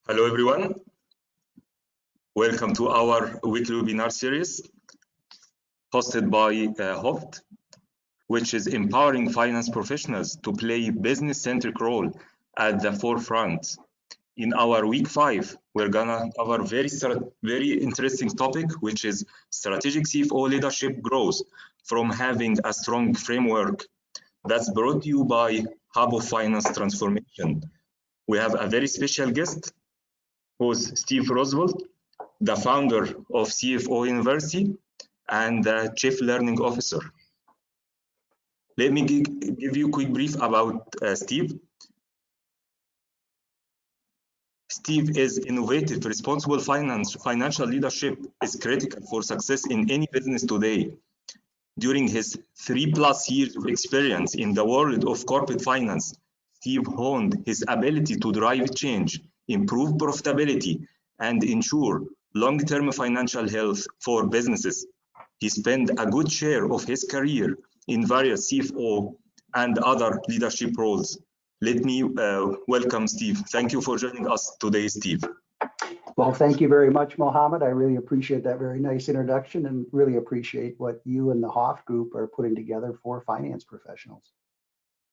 Hello everyone, welcome to our weekly webinar series hosted by HOFT, which is empowering finance professionals to play a business-centric role at the forefront. In our week 5, we're gonna cover very interesting topic, which is strategic CFO leadership growth from having a strong framework. That's brought to you by Hub of Finance Transformation. We have a very special guest, who's Steve Rosvold, the founder of CFO University and the Chief Learning Officer. Let me give you a quick brief about Steve. Steve is innovative, responsible financial leadership is critical for success in any business today. During his 3+ years of experience in the world of corporate finance, Steve honed his ability to drive change, improve profitability, and ensure long-term financial health for businesses. He spent a good share of his career in various CFO and other leadership roles. Let me welcome Steve. Thank you for joining us today, Steve. Well, thank you very much, Mohammed. I really appreciate that very nice introduction and really appreciate what you and the HOFT group are putting together for finance professionals.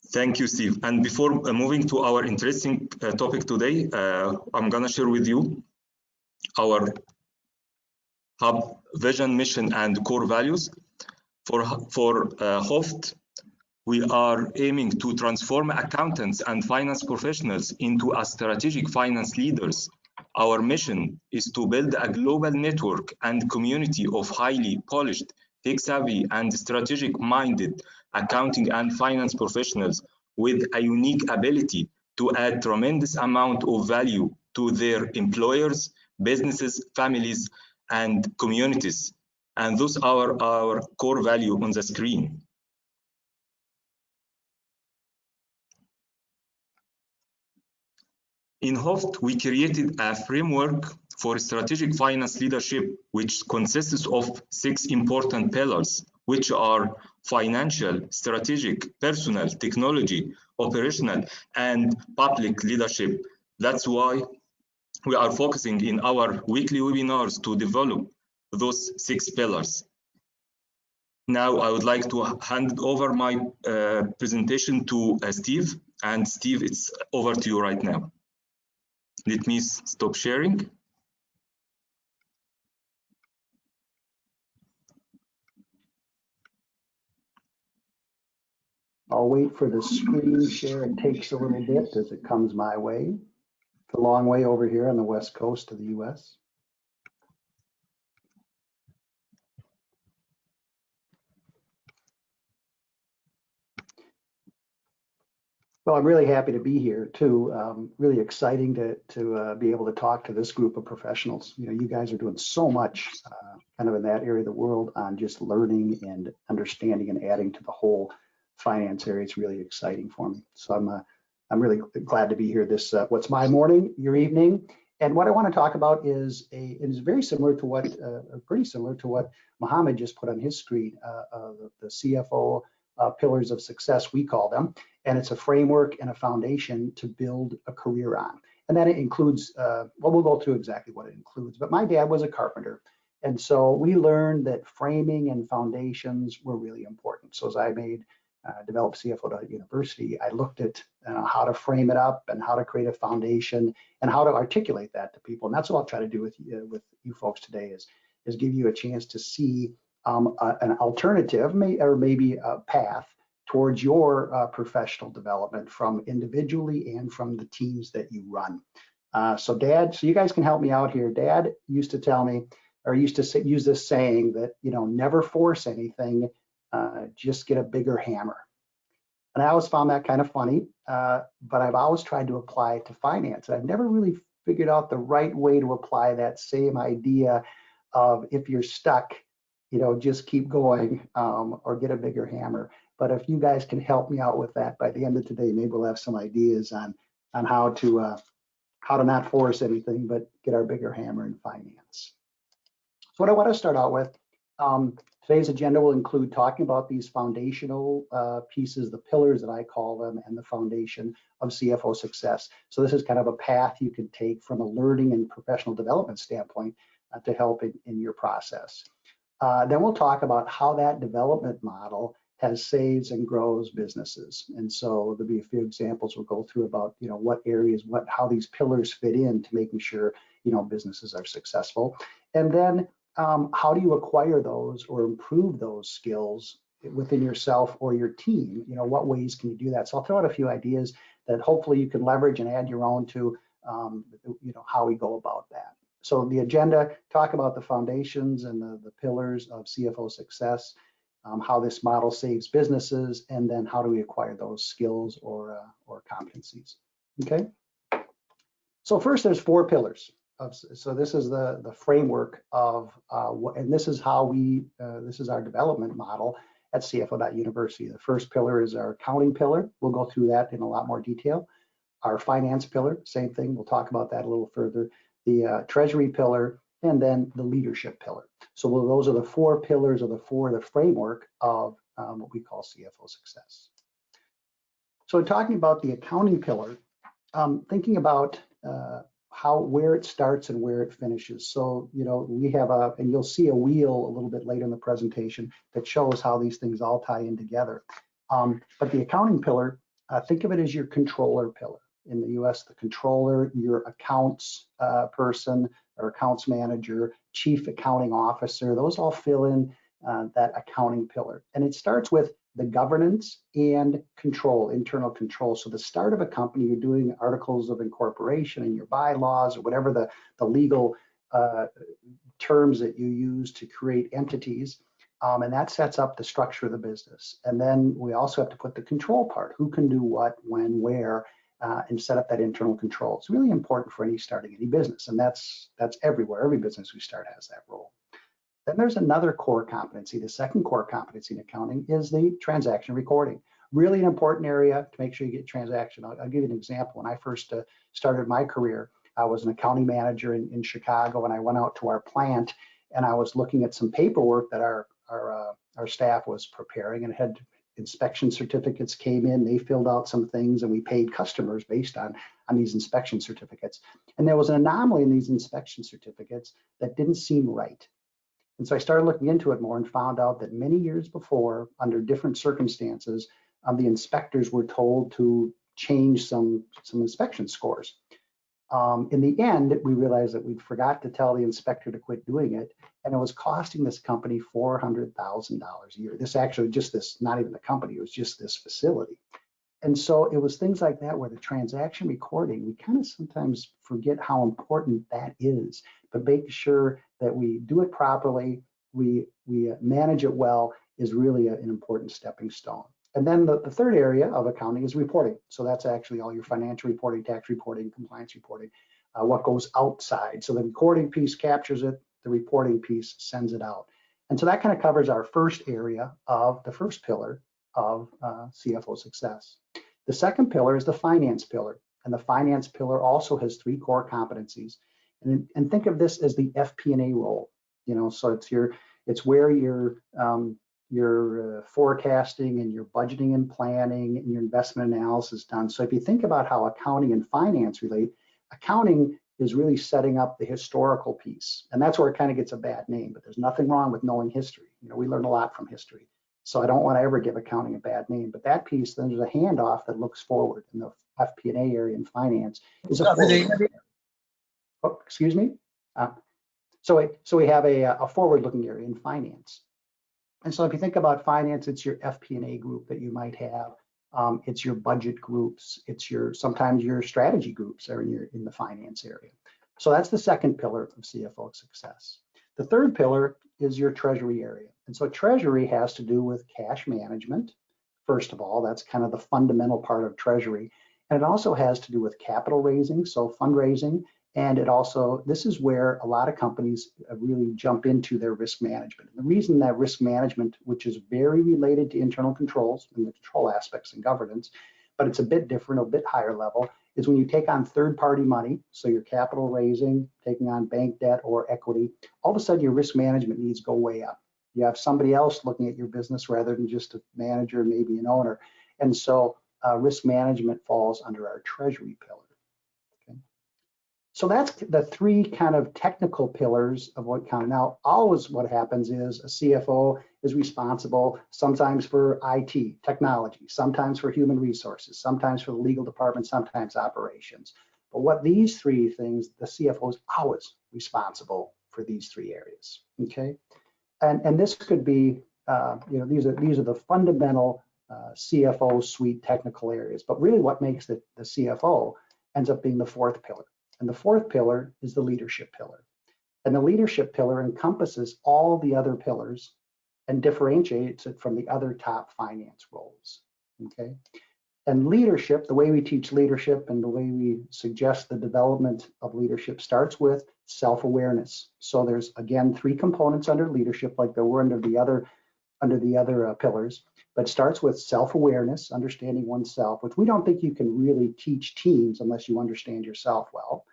Thank you, Steve. And before moving to our interesting topic today, I'm going to share with you our Hub vision, mission, and core values. For HOFT, we are aiming to transform accountants and finance professionals into a strategic finance leaders. Our mission is to build a global network and community of highly polished, tech-savvy, and strategic-minded accounting and finance professionals with a unique ability to add tremendous amount of value to their employers, businesses, families, and communities. And those are our core value on the screen. In HOFT, we created a framework for strategic finance leadership, which consists of 6 important pillars, which are financial, strategic, personal, technology, operational, and public leadership. That's why we are focusing in our weekly webinars to develop those 6 pillars. Now, I would like to hand over my presentation to Steve. And Steve, it's over to you right now. Let me stop sharing. I'll wait for the screen share. It takes a little bit as it comes my way. It's a long way over here on the west coast of the U.S. Well, I'm really happy to be here too. Really exciting to be able to talk to this group of professionals. You know, you guys are doing so much kind of in that area of the world on just learning and understanding and adding to the whole finance area. It's really exciting for me. So I'm really glad to be here. This what's my morning, your evening, and what I want to talk about is very similar to what pretty similar to what Mohammed just put on his screen. The CFO pillars of success, we call them, and it's a framework and a foundation to build a career on. And that it includes, well, we'll go through exactly what it includes, but my dad was a carpenter. And so we learned that framing and foundations were really important. So as I developed CFO at university, I looked at how to frame it up and how to create a foundation and how to articulate that to people. And that's what I'll try to do with you folks today is give you a chance to see an alternative or maybe a path towards your professional development from individually and from the teams that you run. So Dad, so you guys can help me out here. Dad used to tell me, or used to use this saying that, you know, never force anything, just get a bigger hammer. And I always found that kind of funny, but I've always tried to apply it to finance. I've never really figured out the right way to apply that same idea of if you're stuck, you know, just keep going or get a bigger hammer. But if you guys can help me out with that by the end of today, maybe we'll have some ideas on how to not force anything, but get our bigger hammer in finance. So what I want to start out with Today's agenda will include talking about these foundational pieces, the pillars that I call them, and the foundation of CFO success. So this is kind of a path you can take from a learning and professional development standpoint to help in your process. Then we'll talk about how that development model has saves and grows businesses. And so there'll be a few examples we'll go through about, what areas, how these pillars fit into making sure, businesses are successful. And then how do you acquire those or improve those skills within yourself or your team? What ways can you do that? So I'll throw out a few ideas that hopefully you can leverage and add your own to, how we go about that. So the agenda, talk about the foundations and the pillars of CFO success, how this model saves businesses, and then how do we acquire those skills or competencies. Okay. So first, there's 4 pillars. So this is the framework of, and this is how this is our development model at CFO.University. The first pillar is our accounting pillar. We'll go through that in a lot more detail. Our finance pillar, same thing. We'll talk about that a little further. The treasury pillar, and then the leadership pillar. So those are the 4 pillars of the framework of what we call CFO success. So in talking about the accounting pillar, thinking about where it starts and where it finishes. So, we have and you'll see a wheel a little bit later in the presentation that shows how these things all tie in together. But the accounting pillar, think of it as your controller pillar. In the U.S., the controller, your accounts person or accounts manager, chief accounting officer, those all fill in that accounting pillar. And it starts with the governance and control, internal control. So the start of a company, you're doing articles of incorporation and your bylaws or whatever the legal terms that you use to create entities. And that sets up the structure of the business. And then we also have to put the control part, who can do what, when, where, and set up that internal control. It's really important for starting any business, and that's everywhere. Every business we start has that role. Then there's another core competency. The second core competency in accounting is the transaction recording. Really an important area to make sure you get transaction. I'll give you an example. When I first started my career, I was an accounting manager in Chicago, and I went out to our plant, and I was looking at some paperwork that our staff was preparing, and it had inspection certificates came in, they filled out some things, and we paid customers based on these inspection certificates. And there was an anomaly in these inspection certificates that didn't seem right. And so I started looking into it more and found out that many years before, under different circumstances, the inspectors were told to change some inspection scores. In the end, we realized that we'd forgot to tell the inspector to quit doing it, and it was costing this company $400,000 a year. This actually just this, not even the company, it was just this facility. And so it was things like that where the transaction recording, we kind of sometimes forget how important that is, but making sure that we do it properly, we manage it well is really an important stepping stone. And then the third area of accounting is reporting. So that's actually all your financial reporting, tax reporting, compliance reporting, what goes outside. So the recording piece captures it, the reporting piece sends it out. And so that kind of covers our first area of the first pillar of CFO success. The second pillar is the finance pillar. And the finance pillar also has 3 core competencies. And think of this as the FP&A role. So it's where your forecasting and your budgeting and planning and your investment analysis done. So if you think about how accounting and finance relate, accounting is really setting up the historical piece. And that's where it kind of gets a bad name, but there's nothing wrong with knowing history. We learn a lot from history. So I don't want to ever give accounting a bad name, but that piece, then there's a handoff that looks forward in the FP&A area in finance is a forward. Oh, excuse me. So we have a forward-looking area in finance. And so if you think about finance, it's your FP&A group that you might have. It's your budget groups. It's sometimes your strategy groups are in the finance area. So that's the second pillar of CFO success. The third pillar is your treasury area. And so treasury has to do with cash management. First of all, that's kind of the fundamental part of treasury. And it also has to do with capital raising, so fundraising. And this is where a lot of companies really jump into their risk management. And the reason that risk management, which is very related to internal controls and the control aspects and governance, but it's a bit different, a bit higher level, is when you take on third-party money, so your capital raising, taking on bank debt or equity, all of a sudden your risk management needs go way up. You have somebody else looking at your business rather than just a manager, maybe an owner. And so risk management falls under our treasury pillar. Okay. So that's the three kind of technical pillars of what kind of, now always what happens is a CFO is responsible sometimes for IT, technology, sometimes for human resources, sometimes for the legal department, sometimes operations. But what these three things, the CFO is always responsible for these three areas, okay? And this could be, these are the fundamental CFO suite technical areas, but really what makes the CFO ends up being the fourth pillar. And the fourth pillar is the leadership pillar. And the leadership pillar encompasses all the other pillars and differentiates it from the other top finance roles, okay? And leadership, the way we teach leadership and the way we suggest the development of leadership starts with self-awareness. So there's, again, three components under leadership, like there were under the other pillars, but starts with self-awareness, understanding oneself, which we don't think you can really teach teams unless you understand yourself well.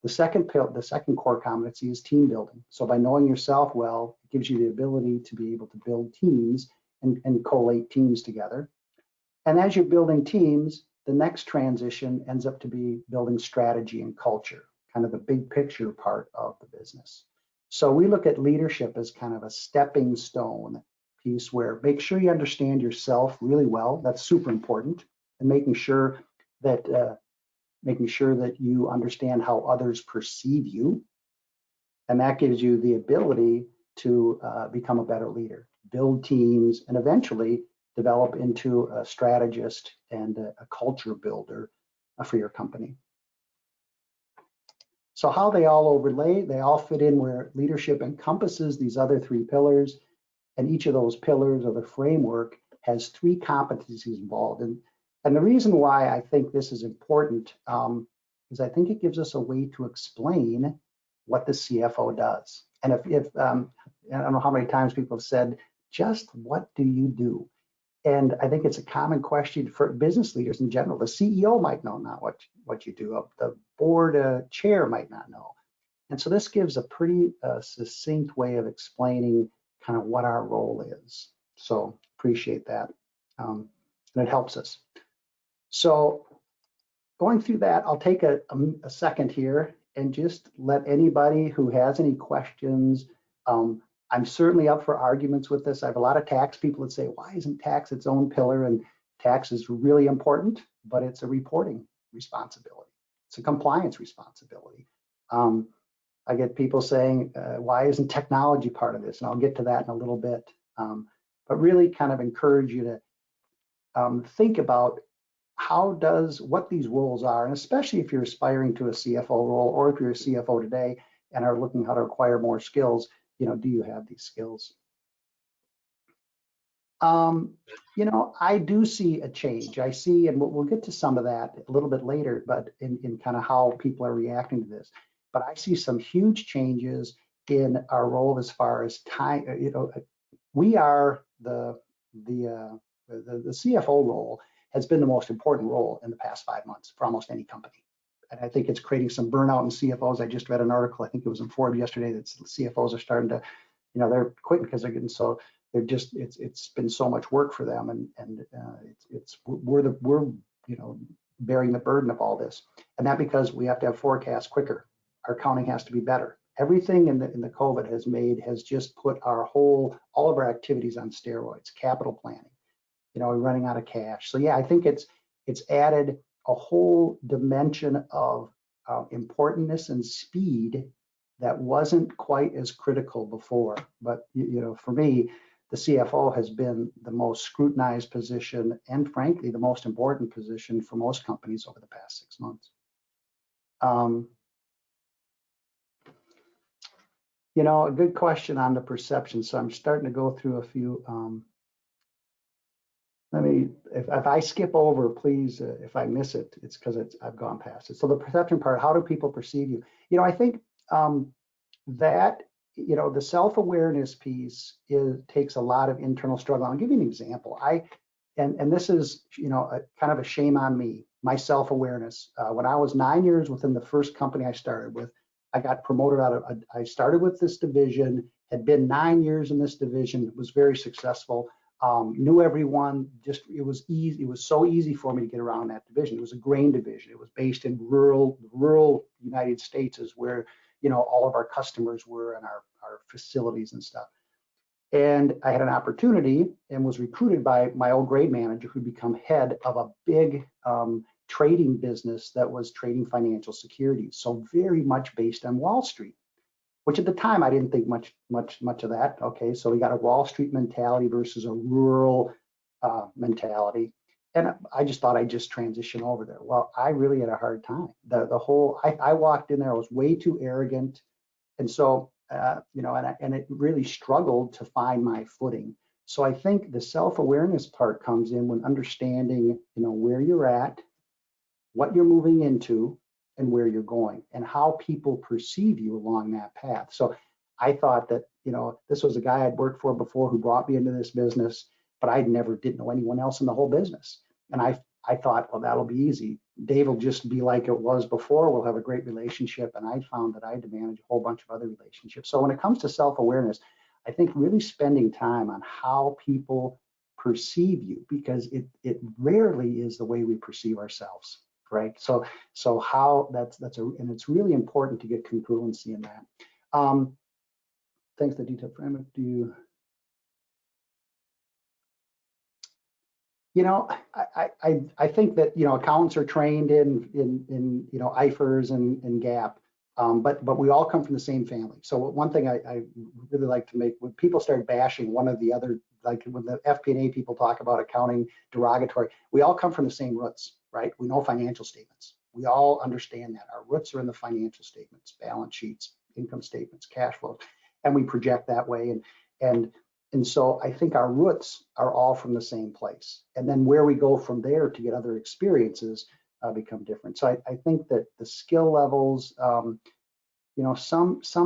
The second core competency is team building. So by knowing yourself well, it gives you the ability to be able to build teams and collate teams together. And as you're building teams, the next transition ends up to be building strategy and culture, kind of the big picture part of the business. So we look at leadership as kind of a stepping stone piece where make sure you understand yourself really well. That's super important. And making sure that you understand how others perceive you. And that gives you the ability to become a better leader, build teams, and eventually develop into a strategist and a culture builder for your company. So how they all overlay, they all fit in where leadership encompasses these other three pillars, and each of those pillars of the framework has three competencies involved. And the reason why I think this is important is I think it gives us a way to explain what the CFO does. And if I don't know how many times people have said, just what do you do? And I think it's a common question for business leaders in general. The CEO might know not what you do. The board chair might not know. And so this gives a pretty succinct way of explaining kind of what our role is. So appreciate that. And it helps us. So going through that, I'll take a second here and just let anybody who has any questions. I'm certainly up for arguments with this. I have a lot of tax people that say, why isn't tax its own pillar? And tax is really important, but it's a reporting responsibility. It's a compliance responsibility. I get people saying, why isn't technology part of this? And I'll get to that in a little bit. But really kind of encourage you to think about what these roles are, and especially if you're aspiring to a CFO role, or if you're a CFO today and are looking how to acquire more skills, do you have these skills? I do see a change. I see, and we'll get to some of that a little bit later, but in kind of how people are reacting to this. But I see some huge changes in our role as far as time. We are the CFO role has been the most important role in the past 5 months for almost any company. And I think it's creating some burnout in CFOs. I just read an article, I think it was in Forbes yesterday, that CFOs are starting to, they're quitting because they're getting so, it's been so much work for them, and we're bearing the burden of all this. And that because we have to have forecasts quicker. Our accounting has to be better. Everything in the COVID has just put all of our activities on steroids, capital planning. We're running out of cash. So yeah, I think it's added a whole dimension of importantness and speed that wasn't quite as critical before. But for me, the CFO has been the most scrutinized position, and frankly, the most important position for most companies over the past 6 months. A good question on the perception. So I'm starting to go through a few. If I skip over, please, if I miss it, it's because I've gone past it. So the perception part, how do people perceive you? I think that, the self-awareness piece takes a lot of internal struggle. I'll give you an example. And this is, kind of a shame on me, my self-awareness. When I was 9 years within the first company I started with, I got promoted I started with this division, had been 9 years in this division, was very successful, knew everyone. Just it was easy. It was so easy for me to get around that division. It was a grain division. It was based in rural United States, is where all of our customers were and our facilities and stuff. And I had an opportunity and was recruited by my old grade manager, who'd become head of a big trading business that was trading financial securities. So very much based on Wall Street, which at the time I didn't think much of that. Okay, so we got a Wall Street mentality versus a rural mentality. And I just thought I'd just transition over there. Well, I really had a hard time. I walked in there, I was way too arrogant. And so, and it really struggled to find my footing. So I think the self-awareness part comes in when understanding, where you're at, what you're moving into, and where you're going, and how people perceive you along that path. So I thought that, this was a guy I'd worked for before who brought me into this business, but I didn't know anyone else in the whole business. And I thought, well, that'll be easy. Dave will just be like it was before. We'll have a great relationship. And I found that I had to manage a whole bunch of other relationships. So when it comes to self-awareness, I think really spending time on how people perceive you, because it rarely is the way we perceive ourselves, right? So how and it's really important to get congruency in that. Thanks to the detailed framework. I think that accountants are trained in IFRS and GAAP, but we all come from the same family. So one thing I really like to make, when people start bashing one of the other, like when the FP&A people talk about accounting derogatory, we all come from the same roots, right? We know financial statements. We all understand that our roots are in the financial statements, balance sheets, income statements, cash flows, and we project that way. And so I think our roots are all from the same place. And then where we go from there to get other experiences become different. So I think that the skill levels, some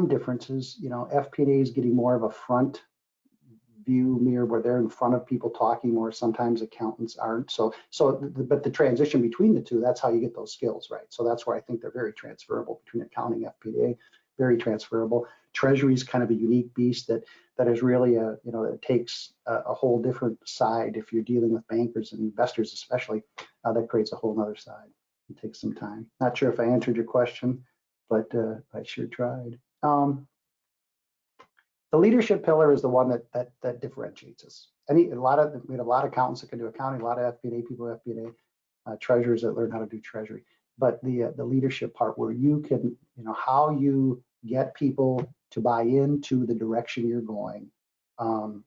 differences, FP&A is getting more of a front view mirror where they're in front of people talking more. Sometimes accountants aren't. But the transition between the two, that's how you get those skills, right? So that's where I think they're very transferable between accounting, FP&A, very transferable. Treasury is kind of a unique beast that is really it takes a whole different side. If you're dealing with bankers and investors, especially, that creates a whole other side. It takes some time. Not sure if I answered your question, but I sure tried. The leadership pillar is the one that differentiates us. We had a lot of accountants that can do accounting, a lot of FP&A people, treasurers that learn how to do treasury. But the leadership part, where you can, how you get people to buy into the direction you're going,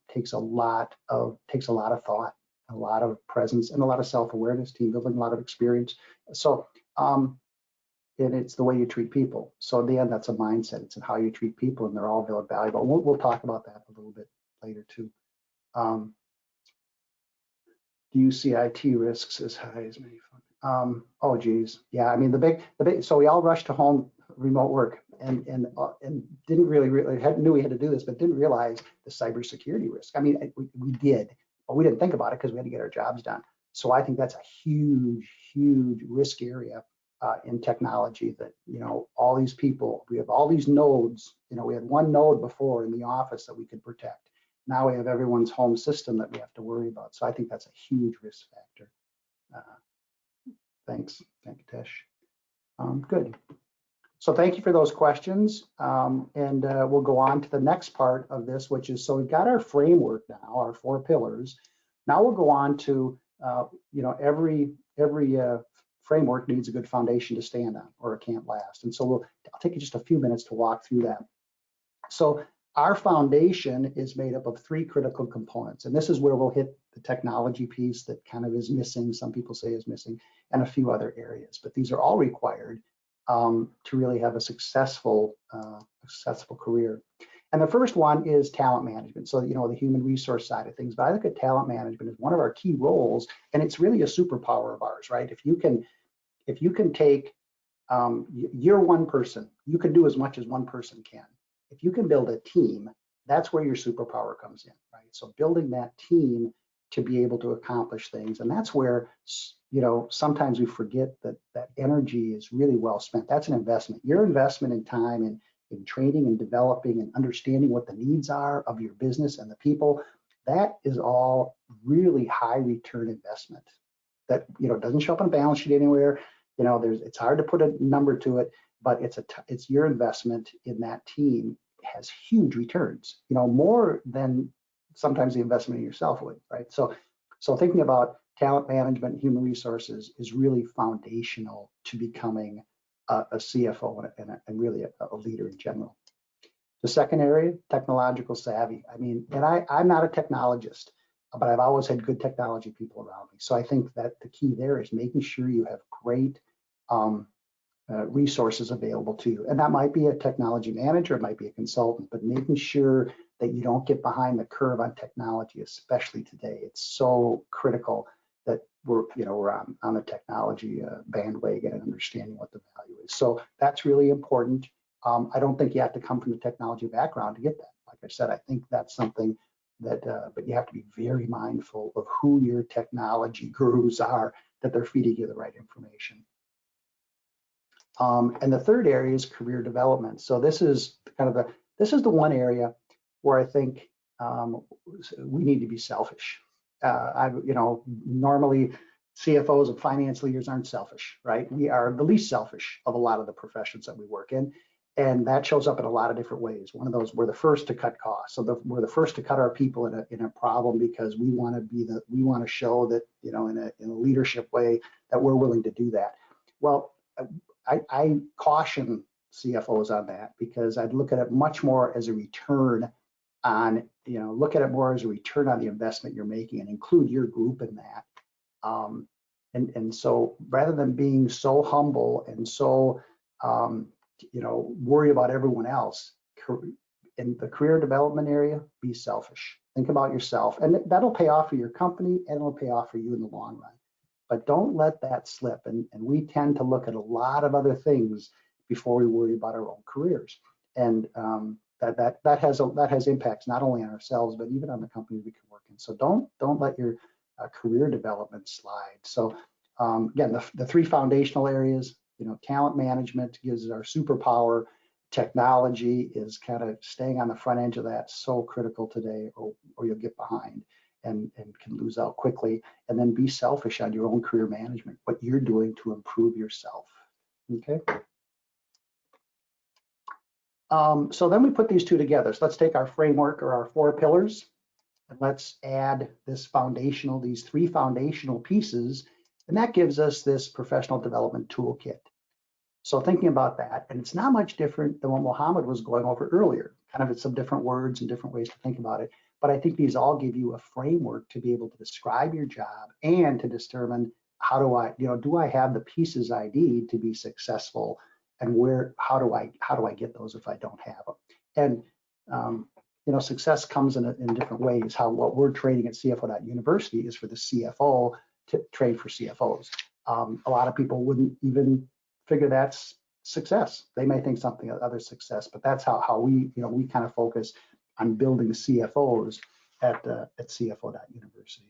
takes a lot of thought, a lot of presence, and a lot of self-awareness, team building, a lot of experience. So, and it's the way you treat people. So in the end, that's a mindset. It's how you treat people, and they're all very valuable. We'll talk about that a little bit later too. Do you see IT risks as high as many fun? Oh geez, yeah. I mean the big. So we all rushed to home remote work and didn't really knew we had to do this, but didn't realize the cybersecurity risk. I mean, we did, but we didn't think about it because we had to get our jobs done. So I think that's a huge risk area in technology, that all these people, we have all these nodes. We had one node before in the office that we could protect. Now we have everyone's home system that we have to worry about. So I think that's a huge risk factor. Thanks, thank you, Tesh. Good. So thank you for those questions, and we'll go on to the next part of this, which is, so we've got our framework now, our 4 pillars. Now we'll go on to, every framework needs a good foundation to stand on, or it can't last. And so I'll take you just a few minutes to walk through that. So our foundation is made up of 3 critical components, and this is where we'll hit the technology piece that kind of is missing, some people say is missing, and a few other areas. But these are all required to really have a successful career. And the first one is talent management. So, the human resource side of things. But I look at talent management as one of our key roles, and it's really a superpower of ours, right? If you can take, you're one person, you can do as much as one person can. If you can build a team, that's where your superpower comes in, right? So building that team to be able to accomplish things. And that's where, sometimes we forget that energy is really well spent. That's an investment. Your investment in time in training and developing and understanding what the needs are of your business and the people, that is all really high return investment that, doesn't show up on a balance sheet anywhere. It's hard to put a number to it, but it's your investment in that team has huge returns, more than sometimes the investment in yourself would, right? So thinking about talent management, human resources is really foundational to becoming a CFO and really a leader in general. The second area, technological savvy. I'm not a technologist, but I've always had good technology people around me. So I think that the key there is making sure you have great resources available to you. And that might be a technology manager, it might be a consultant, but making sure that you don't get behind the curve on technology, especially today. It's so critical that we're on the technology bandwagon and understanding what the value is. So that's really important. I don't think you have to come from the technology background to get that. Like I said, I think that's something that, but you have to be very mindful of who your technology gurus are, that they're feeding you the right information. And the third area is career development. So this is the one where I think we need to be selfish. Normally CFOs and finance leaders aren't selfish, right? We are the least selfish of a lot of the professions that we work in. And that shows up in a lot of different ways. One of those, we're the first to cut costs. So we're the first to cut our people in a problem because we want to show that, in a leadership way that we're willing to do that. Well, I caution CFOs on that because I'd look at it much more as a return on, look at it more as a return on the investment you're making and include your group in that. And so rather than being so humble and so, worry about everyone else, in the career development area, be selfish. Think about yourself, and that'll pay off for your company and it'll pay off for you in the long run. But don't let that slip. And we tend to look at a lot of other things before we worry about our own careers. And that has impacts not only on ourselves, but even on the companies we can work in. So don't let your career development slide. So again, the three foundational areas, talent management gives us our superpower. Technology is kind of staying on the front edge of that, so critical today, or you'll get behind and can lose out quickly. And then be selfish on your own career management, what you're doing to improve yourself. Okay. So then we put these two together. So let's take our framework or our 4 pillars, and let's add these three foundational pieces, and that gives us this professional development toolkit. So thinking about that, and it's not much different than what Mohammed was going over earlier. Kind of it's some different words and different ways to think about it. But I think these all give you a framework to be able to describe your job and to determine how do I have the pieces I need to be successful, and how do I get those if I don't have them? And success comes in different ways. What we're training at CFO.University is for the CFO to train for CFOs. A lot of people wouldn't even figure that's success. They may think something other success, but that's how we kind of focus on building CFOs at CFO.University.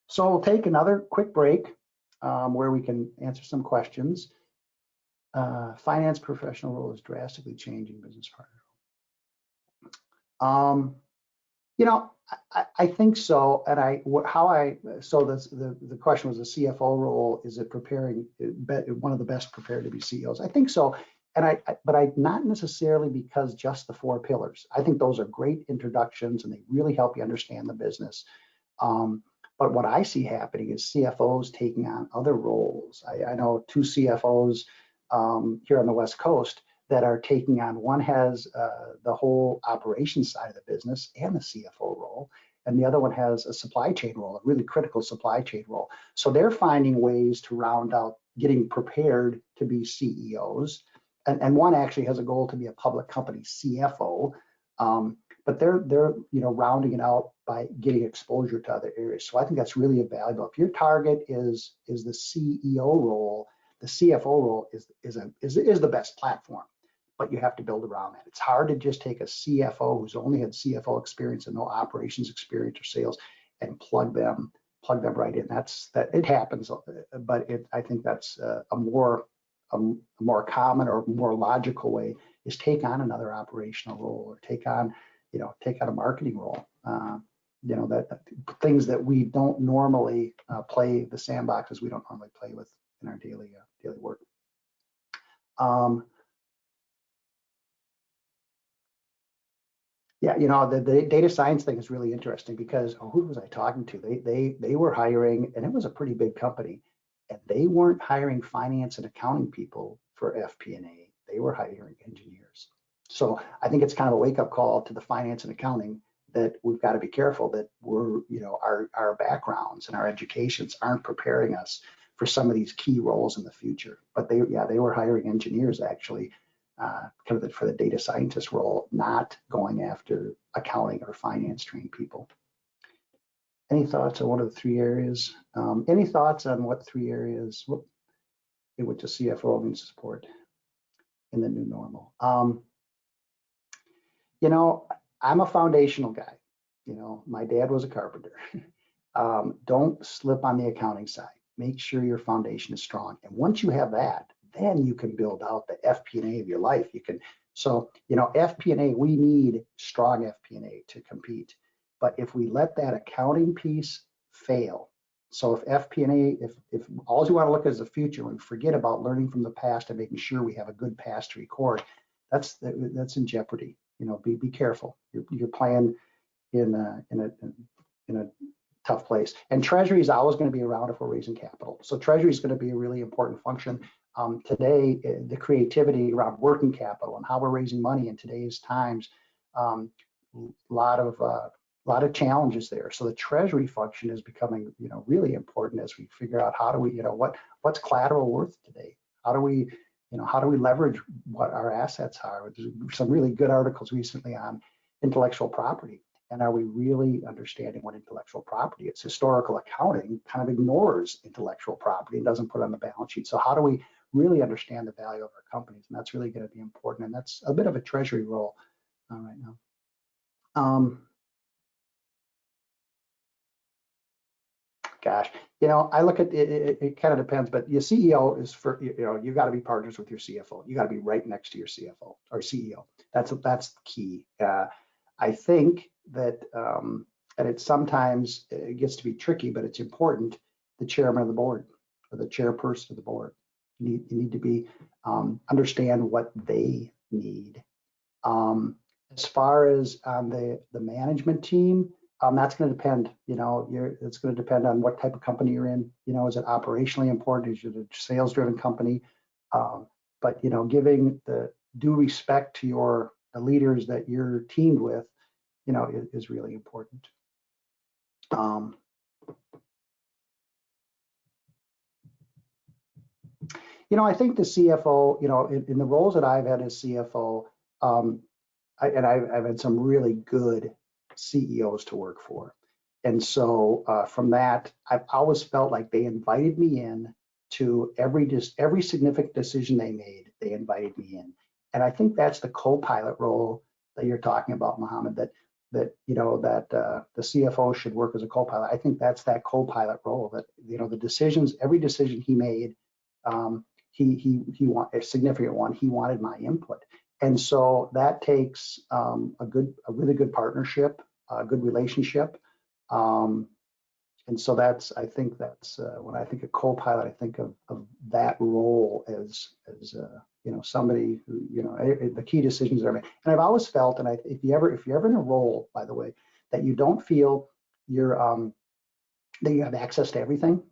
So we'll take another quick break where we can answer some questions. Finance professional role is drastically changing business partner. I think so. And the question was, the CFO role, is it one of the best prepared to be CEOs? I think so. But not necessarily because just the 4 pillars. I think those are great introductions and they really help you understand the business. But what I see happening is CFOs taking on other roles. I know 2 CFOs here on the West Coast that are taking on. One has the whole operations side of the business and the CFO role, and the other one has a supply chain role, a really critical supply chain role. So they're finding ways to round out getting prepared to be CEOs. And one actually has a goal to be a public company CFO, but they're rounding it out by getting exposure to other areas. So I think that's really valuable. If your target is the CEO role, the CFO role is the best platform, but you have to build around that. It's hard to just take a CFO who's only had CFO experience and no operations experience or sales and plug them right in. It happens, but I think that's a more more common or more logical way is take on another operational role, or take on a marketing role. That things that we don't normally play, the sandboxes we don't normally play with in our daily work. Yeah, the data science thing is really interesting because who was I talking to? They were hiring, and it was a pretty big company, and they weren't hiring finance and accounting people for FP&A. They were hiring engineers. So I think it's kind of a wake-up call to the finance and accounting that we've got to be careful that we're, our backgrounds and our educations aren't preparing us for some of these key roles in the future. But they were hiring engineers actually. Kind of for the data scientist role, not going after accounting or finance trained people. Any thoughts on one of the three areas? Any thoughts on what three areas in which a CFO needs support in the new normal? I'm a foundational guy. My dad was a carpenter. Don't slip on the accounting side. Make sure your foundation is strong. And once you have that, then you can build out the FP&A of your life. FP&A, we need strong FP&A to compete. But if we let that accounting piece fail, so if FP&A, if all you want to look at is the future and forget about learning from the past and making sure we have a good past to record, that's in jeopardy. Be careful. You're playing in a tough place. And Treasury is always going to be around if we're raising capital. So Treasury is going to be a really important function. Today, the creativity around working capital and how we're raising money in today's times, a lot of challenges there. So the Treasury function is becoming, really important as we figure out how do we, what's collateral worth today? How do we leverage what our assets are? There's some really good articles recently on intellectual property. And are we really understanding what intellectual property is? Historical accounting kind of ignores intellectual property and doesn't put it on the balance sheet. So how do we really understand the value of our companies? And that's really going to be important. And that's a bit of a Treasury role right now. Gosh, I look at it, it kind of depends, but your CEO is you got to be partners with your CFO. You got to be right next to your CFO or CEO. That's key. I think that, and it sometimes it gets to be tricky, but it's important, the chairman of the board or the chairperson of the board. You need to be, understand what they need. As far as the management team, that's going to depend, it's going to depend on what type of company you're in. Is it operationally important? Is it a sales driven company? But, giving the due respect to the leaders that you're teamed with, is really important. I think the CFO, in the roles that I've had as CFO, I've had some really good CEOs to work for. And so from that, I've always felt like they invited me in to every significant decision they made, they invited me in. And I think that's the co-pilot role that you're talking about, Mohammed, that the CFO should work as a co-pilot. I think that's that co-pilot role that, the decisions, every decision he made, he wanted a significant one. He wanted my input. And so that takes a really good partnership, a good relationship. And so I think that's when I think of co-pilot, I think of that role as somebody who, the key decisions are made. And I've always felt, and if you're ever in a role, by the way, that you don't feel that you have access to everything,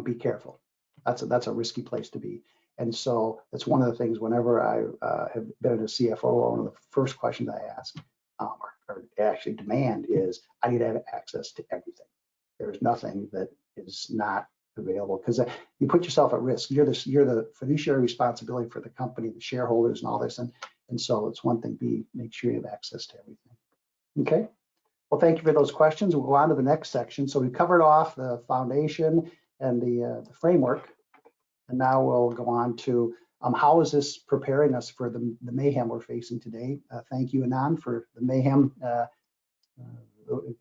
be careful. That's a risky place to be. And so that's one of the things whenever I have been a CFO, one of the first questions I ask or actually demand is, I need to have access to everything. There's nothing that is not available, because you put yourself at risk. You're the fiduciary responsibility for the company, the shareholders, and all this. And so it's one thing, make sure you have access to everything. Okay. Well, thank you for those questions. We'll go on to the next section. So we covered off the foundation and the framework, and now we'll go on to how is this preparing us for the mayhem we're facing today. Thank you, Anand, for the mayhem.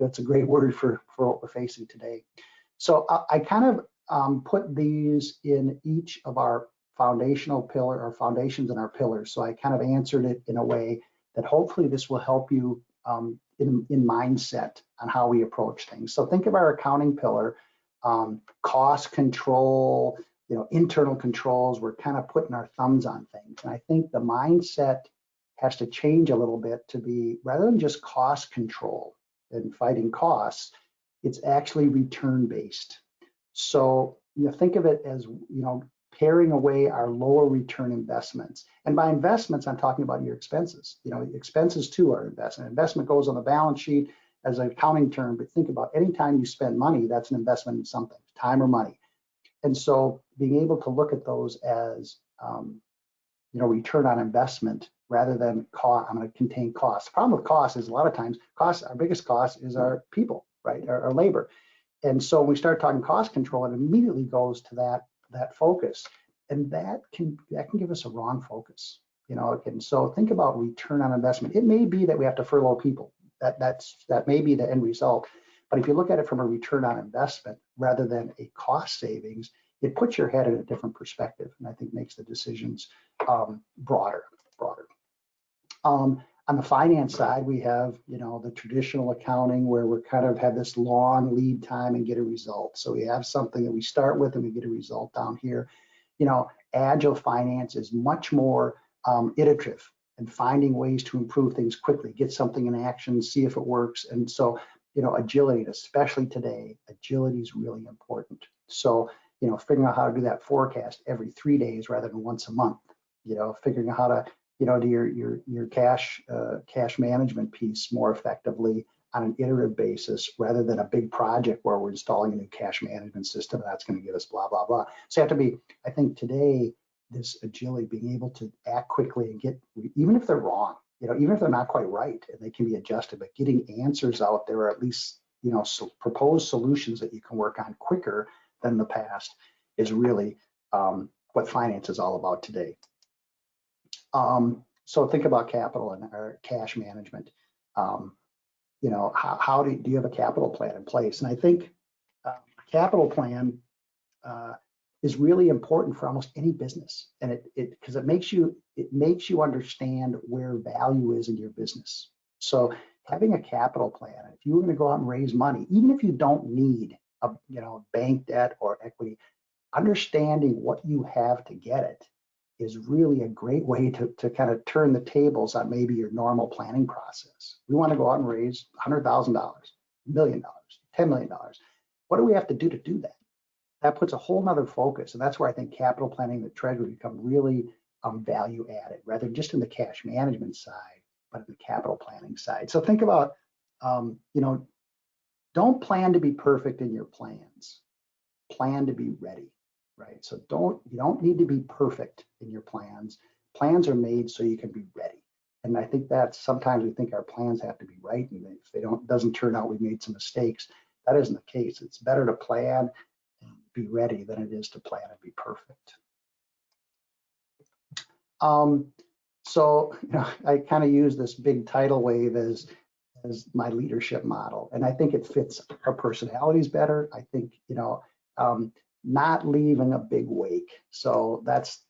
That's a great word for what we're facing today. So I kind of put these in each of our foundational pillar or foundations in our pillars. So I kind of answered it in a way that hopefully this will help you in mindset on how we approach things. So think of our accounting pillar, cost control, internal controls. We're kind of putting our thumbs on things. And I think the mindset has to change a little bit to be, rather than just cost control and fighting costs, it's actually return based. So think of it as, paring away our lower return investments. And by investments, I'm talking about your expenses. Expenses too are investment. Investment goes on the balance sheet as an accounting term, but think about any time you spend money, that's an investment in something, time or money. And so being able to look at those as, return on investment rather than cost. I'm going to contain costs. The problem with costs is a lot of times our biggest cost is our people, right? Our labor. And so when we start talking cost control, it immediately goes to that focus, and that can give us a wrong focus. And so think about return on investment. It may be that we have to furlough people. That may be the end result. But if you look at it from a return on investment rather than a cost savings, it puts your head in a different perspective, and I think makes the decisions broader. On the finance side, we have, the traditional accounting where we kind of have this long lead time and get a result. So we have something that we start with and we get a result down here. Agile finance is much more iterative and finding ways to improve things quickly, get something in action, see if it works. And so, agility, especially today, agility is really important. So, figuring out how to do that forecast every 3 days rather than once a month, figuring out how to do your cash management piece more effectively on an iterative basis rather than a big project where we're installing a new cash management system that's going to give us blah, blah, blah. So you have to be, I think today, this agility, being able to act quickly and get, even if they're wrong, even if they're not quite right and they can be adjusted, but getting answers out there, or at least, proposed solutions that you can work on quicker than the past is really what finance is all about today. So think about capital and our cash management. How do you have a capital plan in place? And I think a capital plan is really important for almost any business, and because it makes you understand where value is in your business. So having a capital plan, if you were going to go out and raise money, even if you don't need a bank debt or equity, understanding what you have to get it is really a great way to kind of turn the tables on maybe your normal planning process. We want to go out and raise $100,000, $1 million, $10 million. What do we have to do that? That puts a whole nother focus. And that's where I think capital planning and the treasury become really value added, rather than just in the cash management side, but in the capital planning side. So think about, don't plan to be perfect in your plans. Plan to be ready. Right. So you don't need to be perfect in your plans. Plans are made so you can be ready. And I think that sometimes we think our plans have to be right. And if they doesn't turn out, we made some mistakes. That isn't the case. It's better to plan and be ready than it is to plan and be perfect. So, I kind of use this big tidal wave as my leadership model. And I think it fits our personalities better. I think, not leaving a big wake. So that's,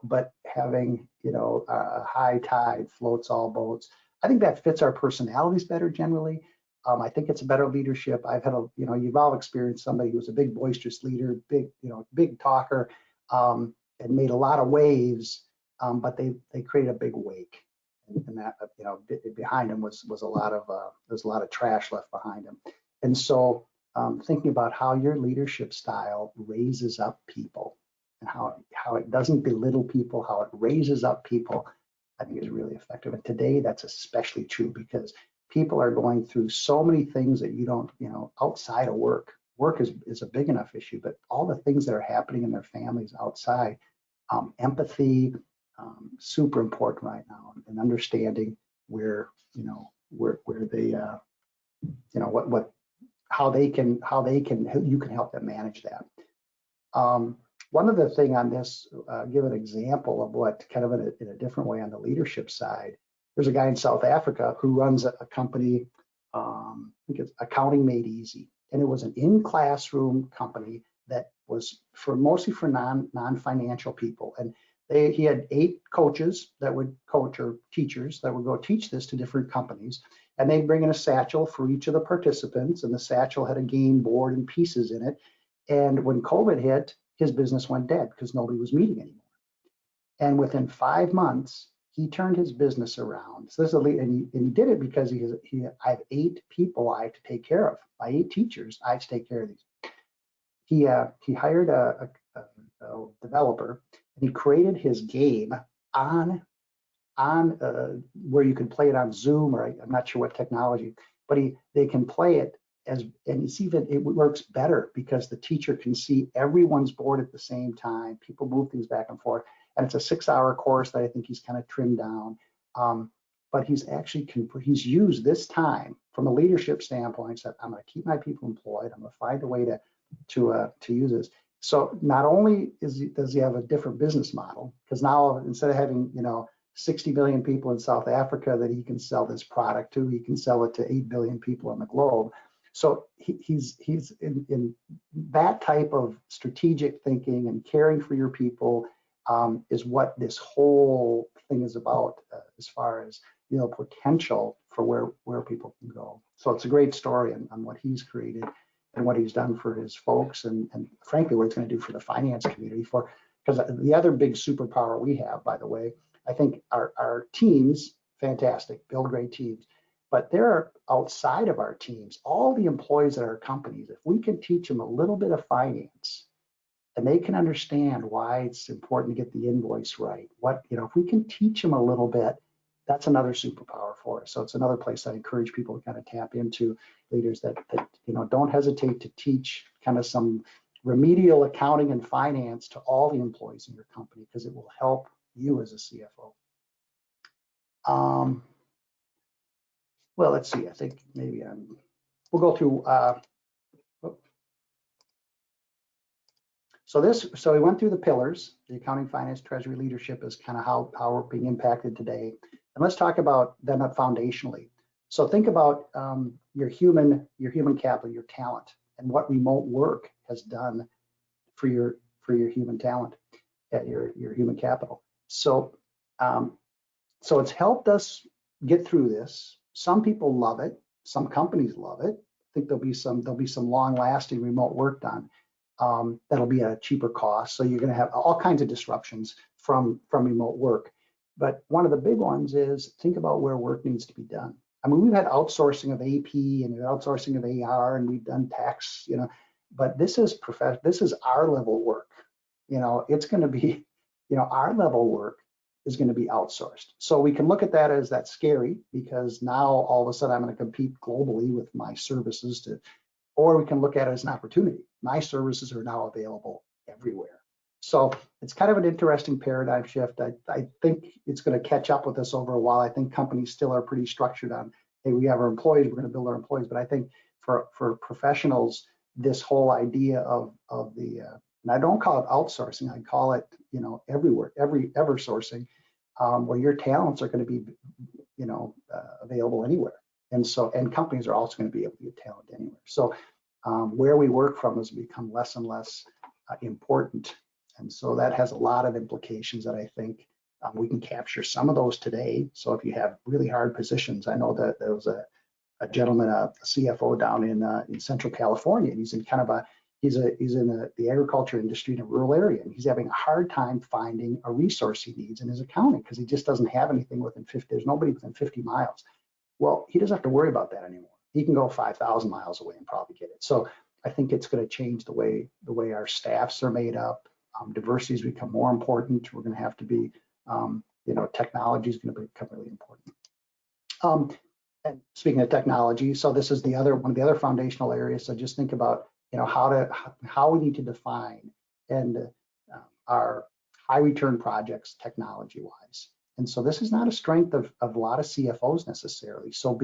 but having, a high tide floats all boats. I think that fits our personalities better generally. I think it's a better leadership. I've had you've all experienced somebody who was a big boisterous leader, big talker, and made a lot of waves, but they created a big wake. And that, behind him was a lot of trash left behind him. And so, thinking about how your leadership style raises up people and how it doesn't belittle people, how it raises up people, I think is really effective. And today that's especially true because people are going through so many things that you don't, outside of work. Work is a big enough issue, but all the things that are happening in their families outside, empathy, super important right now, and understanding where they, you can help them manage that. One other thing on this, give an example of what kind of in a different way on the leadership side. There's a guy in South Africa who runs a company, I think it's Accounting Made Easy, and it was an in-classroom company that was mostly for non-financial people. And he had 8 coaches that would coach, or teachers that would go teach this to different companies. And they'd bring in a satchel for each of the participants, and the satchel had a game board and pieces in it. And when COVID hit, his business went dead because nobody was meeting anymore. And within 5 months, he turned his business around. So this is and he did it because I have 8 people I have to take care of. My 8 teachers, I have to take care of these. He hired a developer, and he created his game on where you can play it on Zoom, or I'm not sure what technology, but they can play it and it's even, it works better because the teacher can see everyone's board at the same time. People move things back and forth, and it's a 6-hour course that I think he's kind of trimmed down. But he's used this time from a leadership standpoint. Said, I'm going to keep my people employed. I'm going to find a way to use this. So not only does he have a different business model, because now instead of having 60 million people in South Africa that he can sell this product to, he can sell it to 8 billion people on the globe. So he's in that type of strategic thinking and caring for your people is what this whole thing is about, as far as potential for where people can go. So it's a great story on what he's created and what he's done for his folks, and frankly what it's going to do for the finance community. Because the other big superpower we have, by the way, I think our teams, fantastic, build great teams. But there are outside of our teams, all the employees at our companies, if we can teach them a little bit of finance, and they can understand why it's important to get the invoice right. If we can teach them a little bit, that's another superpower for us. So it's another place I encourage people to kind of tap into, leaders that don't hesitate to teach kind of some remedial accounting and finance to all the employees in your company, because it will help you as a CFO. Well, let's see. I think maybe we'll go through. So we went through the pillars. The accounting, finance, treasury, leadership is kind of how we're being impacted today. And let's talk about them foundationally. So think about your human capital, your talent, and what remote work has done for your human talent, your human capital. So it's helped us get through this. Some people love it. Some companies love it. I think there'll be some long-lasting remote work done. That'll be at a cheaper cost. So you're going to have all kinds of disruptions from remote work. But one of the big ones is think about where work needs to be done. I mean, we've had outsourcing of AP and outsourcing of AR, and we've done tax, but this is our level work. It's going to be, our level work is going to be outsourced. So we can look at that as that's scary, because now all of a sudden I'm going to compete globally with my services or we can look at it as an opportunity. My services are now available everywhere. So it's kind of an interesting paradigm shift. I think it's going to catch up with us over a while. I think companies still are pretty structured on, hey, we have our employees, we're going to build our employees. But I think for professionals, this whole idea of the, and I don't call it outsourcing, I call it, everywhere, ever sourcing, where your talents are going to be, available anywhere. And companies are also going to be able to get talent anywhere. So where we work from has become less and less important. And so that has a lot of implications that I think we can capture some of those today. So if you have really hard positions, I know that there was a gentleman, a CFO down in Central California, and he's in kind of he's in the agriculture industry in a rural area, and he's having a hard time finding a resource he needs in his accounting because he just doesn't have anything within 50. There's nobody within 50 miles. Well, he doesn't have to worry about that anymore. He can go 5,000 miles away and probably get it. So I think it's going to change the way our staffs are made up. Diversity has become more important. We're going to have to be, technology is going to become really important. And speaking of technology, so this is one of the other foundational areas. So just think about, how we need to define our high return projects technology-wise. And so this is not a strength of a lot of CFOs necessarily. So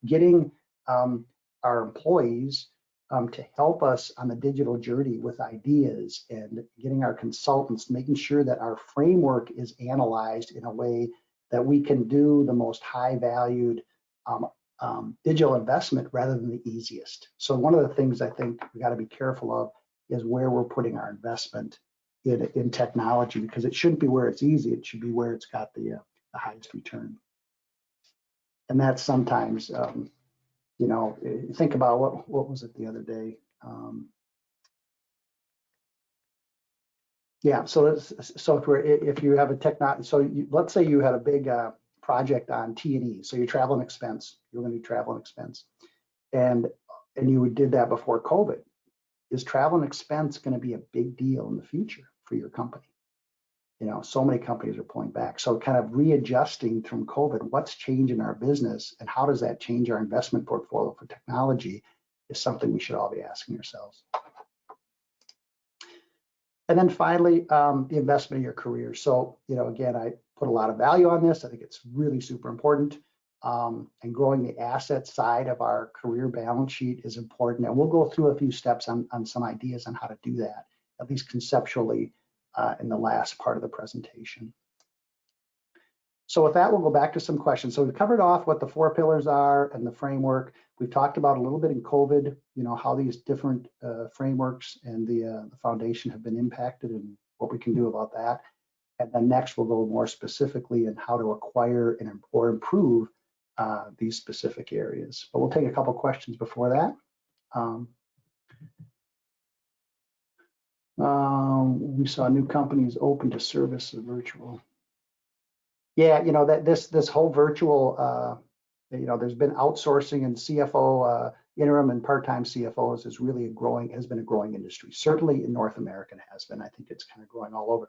getting our employees to help us on the digital journey with ideas, and getting our consultants, making sure that our framework is analyzed in a way that we can do the most high valued digital investment rather than the easiest. So one of the things I think we got to be careful of is where we're putting our investment in technology, because it shouldn't be where it's easy. It should be where it's got the highest return. And that's sometimes, you know, think about what was it the other day? Yeah, so if you have a technology, so let's say you had a big project on T&E, so your travel and expense, you're going to do travel and expense, and you did that before COVID. Is travel and expense going to be a big deal in the future for your company? You know, so many companies are pulling back. So kind of readjusting from COVID, what's changing our business and how does that change our investment portfolio for technology is something we should all be asking ourselves. And then finally, the investment in your career. So, you know, again, I put a lot of value on this. I think it's really super important. And growing the asset side of our career balance sheet is important. And we'll go through a few steps on some ideas on how to do that, at least conceptually, in the last part of the presentation. So with that, we'll go back to some questions. So we covered off what the 4 pillars are and the framework. We've talked about a little bit in COVID, you know, how these different frameworks and the foundation have been impacted and what we can do about that. And then next, we'll go more specifically in how to acquire or improve these specific areas. But we'll take a couple questions before that. We saw new companies open to service virtual. Yeah, you know, that this whole virtual, you know, there's been outsourcing, and CFO, interim and part-time CFOs has been a growing industry. Certainly in North America it has been. I think it's kind of growing all over.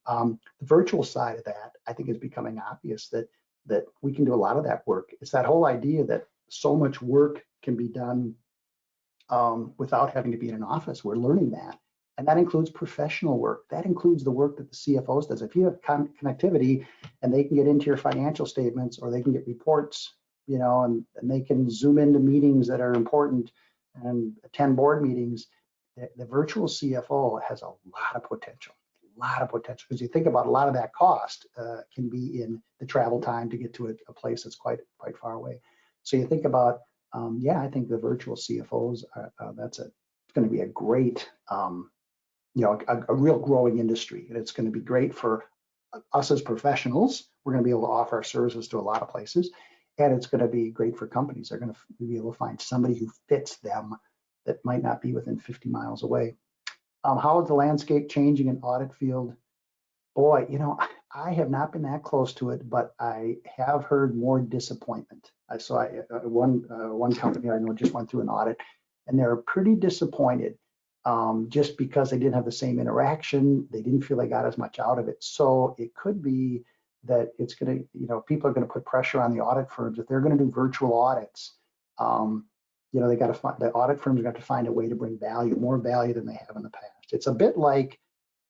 The virtual side of that, I think, is becoming obvious that we can do a lot of that work. It's that whole idea that so much work can be done without having to be in an office. We're learning that. And that includes professional work. That includes the work that the CFOs does. If you have connectivity and they can get into your financial statements, or they can get reports, you know, and they can zoom into meetings that are important and attend board meetings, the virtual CFO has a lot of potential. Because you think about a lot of that cost can be in the travel time to get to a place that's quite far away. So you think about, yeah, I think the virtual CFOs it's going to be a great, you know, a real growing industry, and it's going to be great for us as professionals. We're going to be able to offer our services to a lot of places, and it's going to be great for companies. They're going to be able to find somebody who fits them that might not be within 50 miles away. How is the landscape changing in audit field? Boy, you know, I have not been that close to it, but I have heard more disappointment. One company I know just went through an audit, and they're pretty disappointed just because they didn't have the same interaction. They didn't feel they got as much out of it. So it could be that it's going to, you know, people are going to put pressure on the audit firms if they're going to do virtual audits. You know, the audit firms got to find a way to bring value, more value than they have in the past. It's a bit like,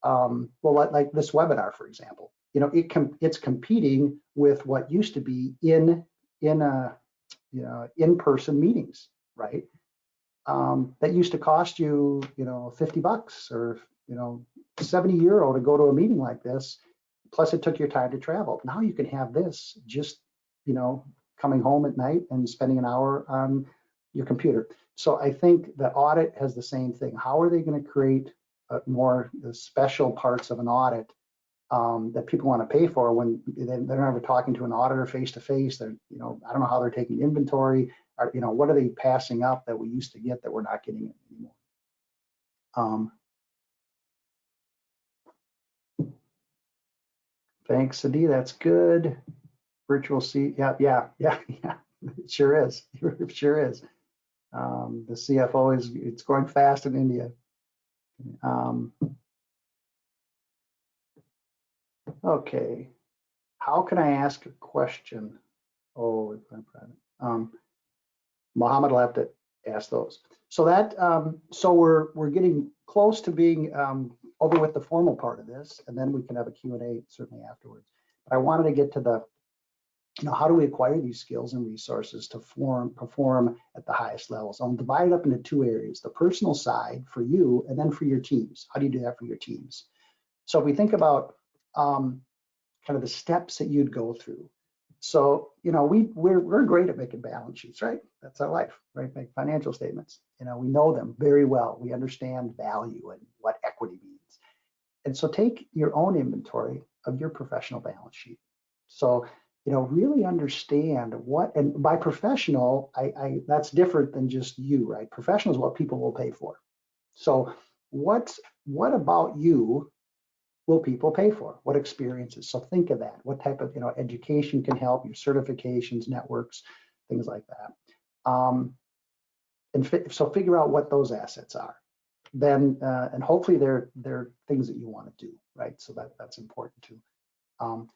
well, like this webinar, for example. You know, it's competing with what used to be in-person meetings, right? That used to cost you, you know, $50 or, you know, €70 to go to a meeting like this. Plus, it took your time to travel. Now you can have this just, you know, coming home at night and spending an hour on your computer. So I think the audit has the same thing. How are they going to create more the special parts of an audit that people want to pay for when they're never talking to an auditor face to face? They're, you know, I don't know how they're taking inventory. Or, you know, what are they passing up that we used to get that we're not getting anymore? Thanks, Sadi. That's good. Virtual seat. Yeah. It sure is. It sure is. The CFO it's growing fast in India. Okay. How can I ask a question? Oh, it's private. Mohammed will have to ask those. So that so we're getting close to being over with the formal part of this, and then we can have a Q&A certainly afterwards. But I wanted to get to the, you know, how do we acquire these skills and resources to perform at the highest levels? I'll divide it up into 2 areas: the personal side for you, and then for your teams. How do you do that for your teams? So if we think about kind of the steps that you'd go through, So, we're great at making balance sheets, right? That's our life, right? Make financial statements. We know them very well. We understand value and what equity means. And so take your own inventory of your professional balance sheet. So, really understand what, and by professional, that's different than just you, right? Professional is what people will pay for. So what about you will people pay for? What experiences? So think of that. What type of education can help, your certifications, networks, things like that. So figure out what those assets are. Then and hopefully they're things that you want to do, right? So that's important too.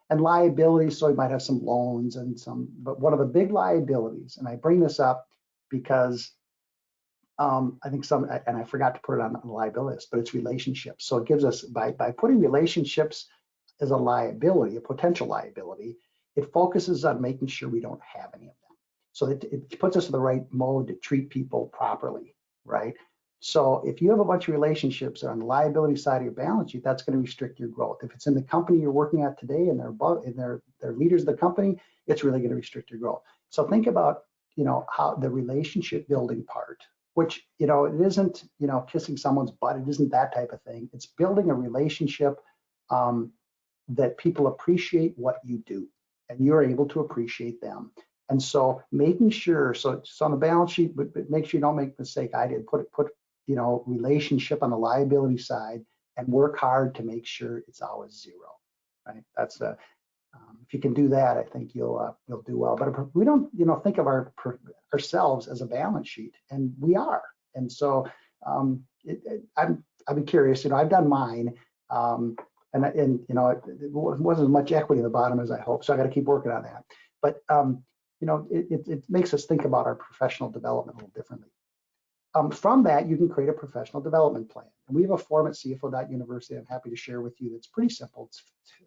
And liabilities, so you might have some loans and but one of the big liabilities, and I bring this up because I think and I forgot to put it on the liability list, but it's relationships. So it gives us, by putting relationships as a liability, a potential liability, it focuses on making sure we don't have any of them. So it puts us in the right mode to treat people properly, right? So if you have a bunch of relationships on the liability side of your balance sheet, that's going to restrict your growth. If it's in the company you're working at today and they're leaders of the company, it's really going to restrict your growth. So think about, how the relationship building part, which, it isn't, kissing someone's butt. It isn't that type of thing. It's building a relationship that people appreciate what you do and you're able to appreciate them. And so making sure, so it's on the balance sheet, but make sure you don't make the mistake I did. Put relationship on the liability side and work hard to make sure it's always zero, right? That's if you can do that, I think you'll do well. But we don't, think of ourselves as a balance sheet, and we are. And so I'd be curious. I've done mine, and it wasn't as much equity at the bottom as I hoped. So I got to keep working on that. But it makes us think about our professional development a little differently. From that, you can create a professional development plan. And we have a form at CFO.university I'm happy to share with you that's pretty simple.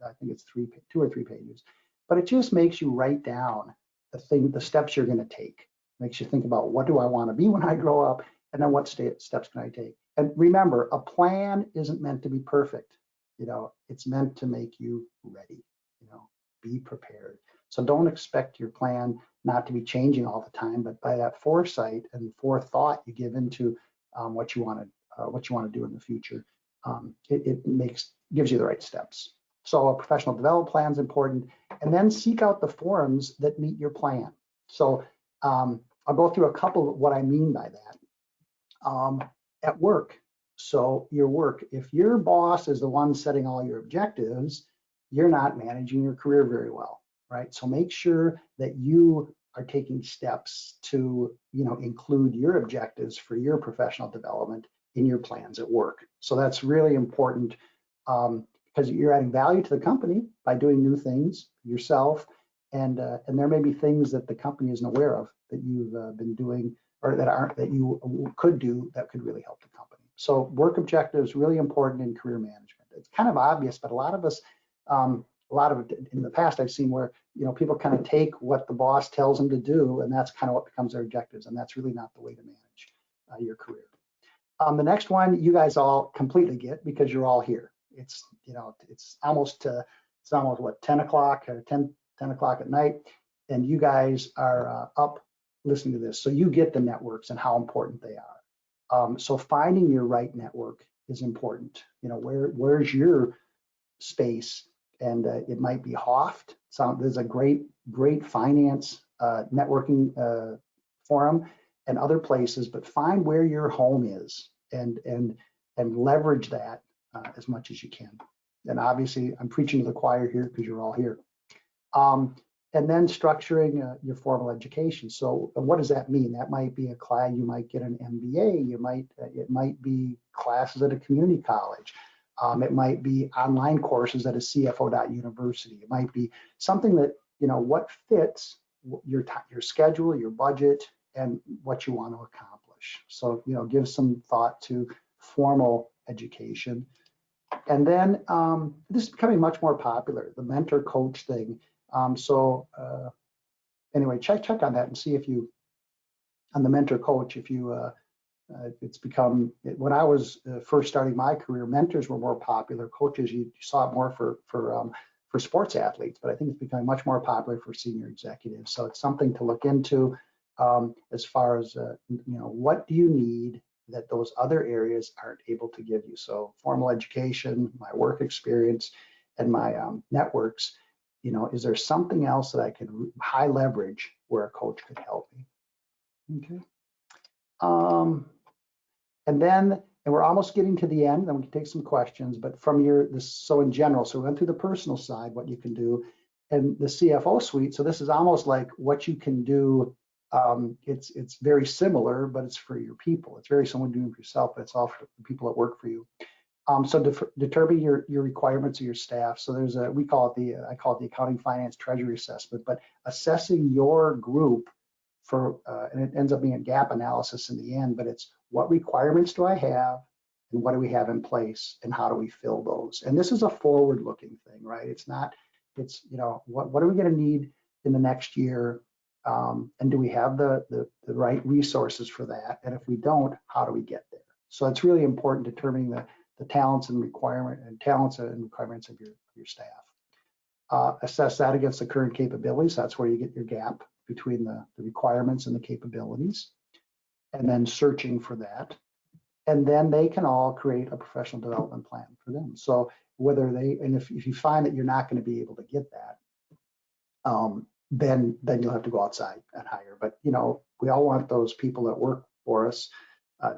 I think it's 2 or 3 pages, but it just makes you write down the steps you're going to take. Makes you think about, what do I want to be when I grow up, and then what steps can I take? And remember, a plan isn't meant to be perfect. It's meant to make you ready. Be prepared. So don't expect your plan not to be changing all the time, but by that foresight and forethought you give into what you want to do in the future, it gives you the right steps. So a professional development plan is important, and then seek out the forums that meet your plan. So I'll go through a couple of what I mean by that. At work, so your work, if your boss is the one setting all your objectives, you're not managing your career very well, right? So make sure that you are taking steps to, include your objectives for your professional development in your plans at work. So that's really important because you're adding value to the company by doing new things yourself, and there may be things that the company isn't aware of that you've been doing or that you could do that could really help the company. So work objectives really important in career management. It's kind of obvious, but a lot of us. A lot of it in the past I've seen where people kind of take what the boss tells them to do, and that's kind of what becomes their objectives, and that's really not the way to manage your career. The next one you guys all completely get because you're all here. It's it's almost what, 10 o'clock or 10 o'clock at night, and you guys are up listening to this, so you get the networks and how important they are. So finding your right network is important. Where's your space? And it might be HOFT. So there's a great finance networking forum and other places, but find where your home is and leverage that as much as you can. And obviously, I'm preaching to the choir here because you're all here. And then structuring your formal education. So what does that mean? That might be a class. You might get an MBA. It might be classes at a community college. It might be online courses at a CFO.university. It might be something that, what fits your schedule, your budget, and what you want to accomplish. So, give some thought to formal education. And then this is becoming much more popular, the mentor coach thing. Anyway, check on that and see if you, on the mentor coach, if you, it's become, when I was first starting my career, mentors were more popular. Coaches, you saw it more for for sports athletes, but I think it's becoming much more popular for senior executives. So it's something to look into as far as, what do you need that those other areas aren't able to give you? So formal education, my work experience, and my networks, is there something else that I can high leverage where a coach could help me? Okay. And we're almost getting to the end, and we can take some questions, but from so in general, so we went through the personal side, what you can do, and the CFO suite. So this is almost like what you can do. It's very similar, but it's for your people. It's very similar to doing it for yourself, but it's all for the people that work for you. So determine your requirements of your staff. So there's I call it the accounting, finance, treasury assessment, but assessing your group and it ends up being a gap analysis in the end, but it's what requirements do I have and what do we have in place and how do we fill those? And this is a forward-looking thing, right? It's what are we going to need in the next year? And do we have the right resources for that? And if we don't, how do we get there? So it's really important determining the talents and requirements of your staff. Assess that against the current capabilities. That's where you get your gap between the requirements and the capabilities, and then searching for that. And then they can all create a professional development plan for them. So if you find that you're not going to be able to get that, then you'll have to go outside and hire. But we all want those people that work for us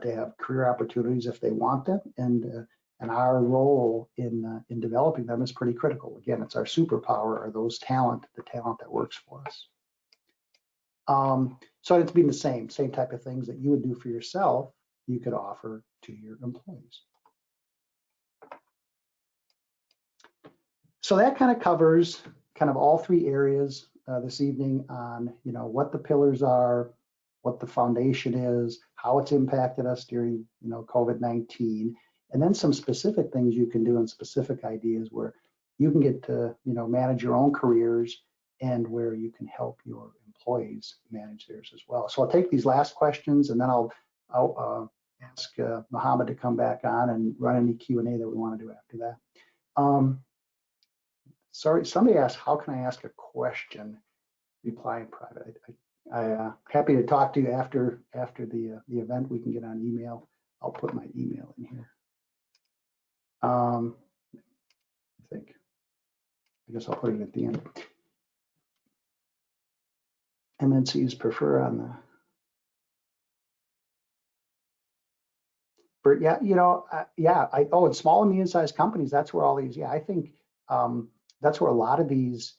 to have career opportunities if they want them, and our role in developing them is pretty critical. Again, it's our superpower, are the talent that works for us. So it's been the same type of things that you would do for yourself, you could offer to your employees. So that kind of covers kind of all three areas this evening on, what the pillars are, what the foundation is, how it's impacted us during, COVID-19, and then some specific things you can do and specific ideas where you can get to, manage your own careers and where you can help your employees manage theirs as well. So I'll take these last questions and then I'll ask Mohammed to come back on and run any Q&A that we want to do after that. Sorry, somebody asked, how can I ask a question? Reply in private. I'm happy to talk to you after the event. We can get on email. I'll put my email in here. I guess I'll put it at the end. MNCs prefer on the. And small and medium-sized companies, that's where all these, I think that's where a lot of these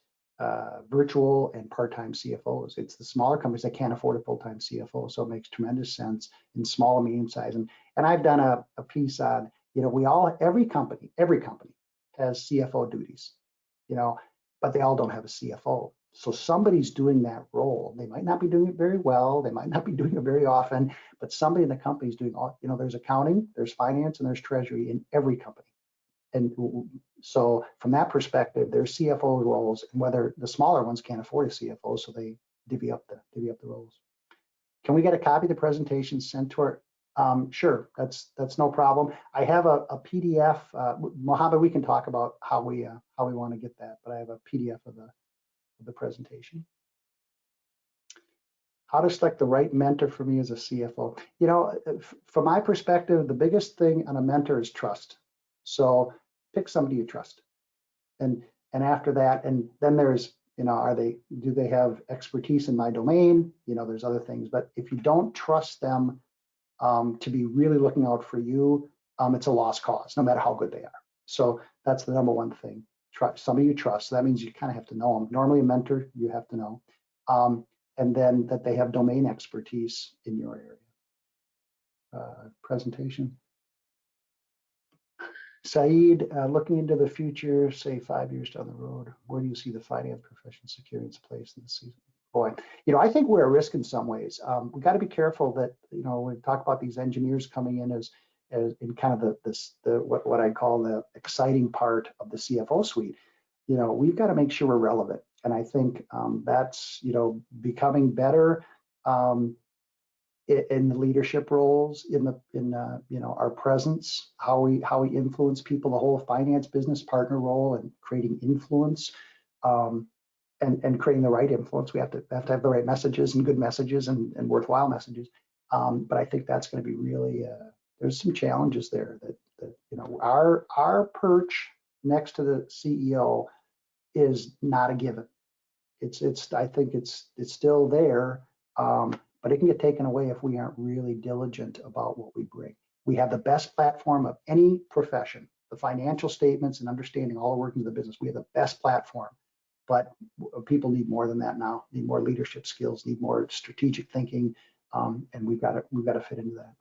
virtual and part-time CFOs, it's the smaller companies that can't afford a full-time CFO, so it makes tremendous sense in small and medium-sized. And I've done a piece on, every company has CFO duties, but they all don't have a CFO. So somebody's doing that role. They might not be doing it very well. They might not be doing it very often, but somebody in the company is doing all, there's accounting, there's finance, and there's treasury in every company. And so from that perspective, there's CFO roles, and whether the smaller ones can't afford a CFO, so they divvy up the roles. Can we get a copy of the presentation sent to our? Sure, that's no problem. I have a PDF. Mohammed, we can talk about how we want to get that, but I have a PDF of the presentation. How to select the right mentor for me as a CFO. From my perspective, the biggest thing on a mentor is trust. So pick somebody you trust, and after that, and then there's, do they have expertise in my domain? There's other things, but if you don't trust them to be really looking out for you, it's a lost cause, no matter how good they are. So that's the number one thing. Trust somebody you trust. So that means you kind of have to know them. Normally a mentor, you have to know. And then that they have domain expertise in your area. Presentation. Saeed, looking into the future, say 5 years down the road, where do you see the finance profession securing its place in the season? Boy, I think we're at risk in some ways. We got to be careful that, we talk about these engineers coming in as in kind of what I call the exciting part of the CFO suite. We've got to make sure we're relevant, and I think that's becoming better. in the leadership roles, in our presence, how we influence people, the whole finance business partner role, and creating influence, and creating the right influence. We have to have the right messages and good messages and worthwhile messages. But I think that's going to be really there's some challenges there that our perch next to the CEO is not a given. I think it's still there, but it can get taken away if we aren't really diligent about what we bring. We have the best platform of any profession, the financial statements and understanding all the workings of the business. We have the best platform, but people need more than that now. Need more leadership skills, need more strategic thinking, and we've got to fit into that.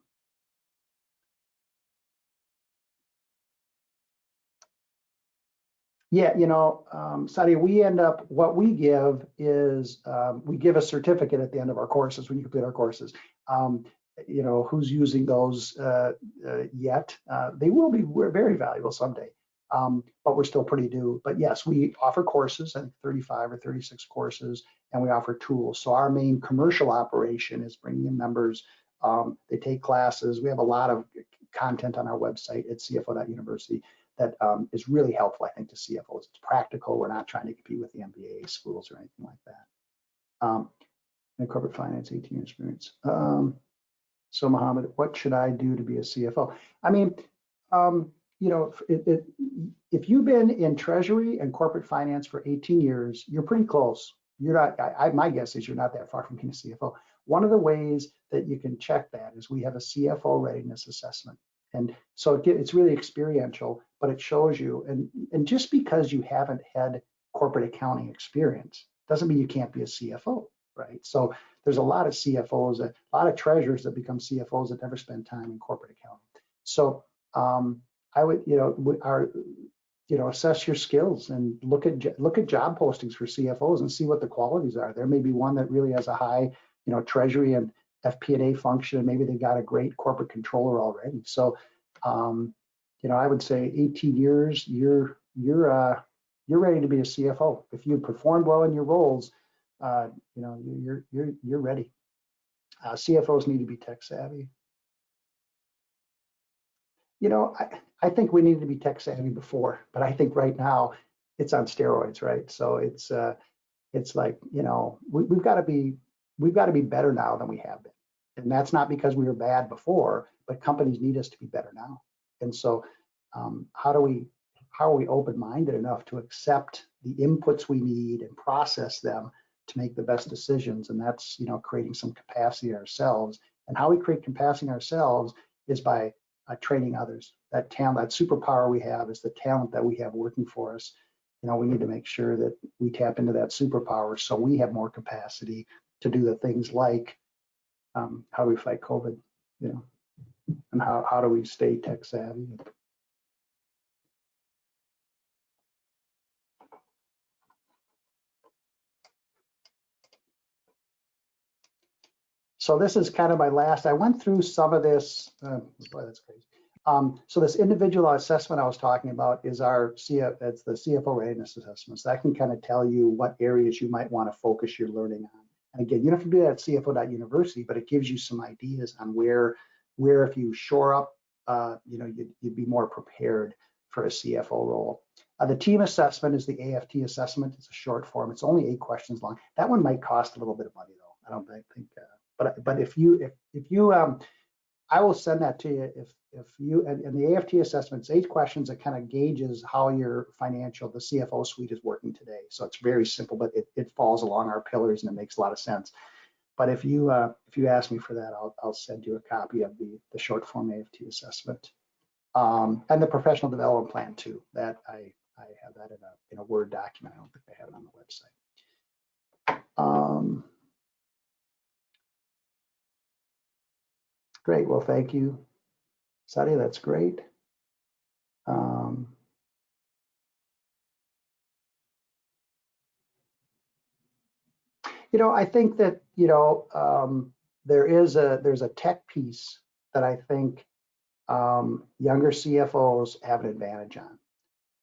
Yeah, Sadia, we end up, what we give is, we give a certificate at the end of our courses when you complete our courses. Who's using those yet? They will be very valuable someday, but we're still pretty new. But yes, we offer courses, I think 35 or 36 courses, and we offer tools. So our main commercial operation is bringing in members. They take classes. We have a lot of content on our website at CFO.university. That is really helpful, I think, to CFOs. It's practical. We're not trying to compete with the MBA schools or anything like that. And corporate finance, 18 years experience. So Mohammed, what should I do to be a CFO? I mean, if you've been in treasury and corporate finance for 18 years, you're pretty close. You're not. My guess is you're not that far from being a CFO. One of the ways that you can check that is we have a CFO readiness assessment. And so it's really experiential, but it shows you, and just because you haven't had corporate accounting experience doesn't mean you can't be a CFO, right? So there's a lot of CFOs, a lot of treasurers that become CFOs that never spend time in corporate accounting. So I would, assess your skills and look at job postings for CFOs and see what the qualities are. There may be one that really has a high, treasury and FP&A function, and maybe they got a great corporate controller already. So, I would say 18 years, you're ready to be a CFO. If you performed well in your roles, you're ready. CFOs need to be tech savvy. I think we needed to be tech savvy before, but I think right now it's on steroids, right? So it's like, we've got to be better now than we have been. And that's not because we were bad before, but companies need us to be better now. And so how are we open-minded enough to accept the inputs we need and process them to make the best decisions? And that's, creating some capacity ourselves. And how we create capacity ourselves is by training others. That talent, that superpower we have is the talent that we have working for us. We need to make sure that we tap into that superpower so we have more capacity to do the things like how do we fight COVID, and how do we stay tech savvy? So this is kind of my last. I went through some of this. Boy, that's crazy. So this individual assessment I was talking about is it's the CFO readiness assessments. That can kind of tell you what areas you might want to focus your learning on. And again, you don't have to do that at CFO.university, but it gives you some ideas on where if you shore up, you'd be more prepared for a CFO role. The team assessment is the AFT assessment. It's a short form. It's only 8 questions long. That one might cost a little bit of money though. I don't think. But if you I will send that to you if you and the AFT assessment, it's 8 questions that kind of gauges how your the CFO suite is working today. So it's very simple, but it falls along our pillars and it makes a lot of sense. But if you ask me for that, I'll send you a copy of the short form AFT assessment, and the professional development plan too. That I have that in a Word document. I don't think I have it on the website. Great. Well, thank you, Sadia. That's great. I think that there's a tech piece that I think younger CFOs have an advantage on,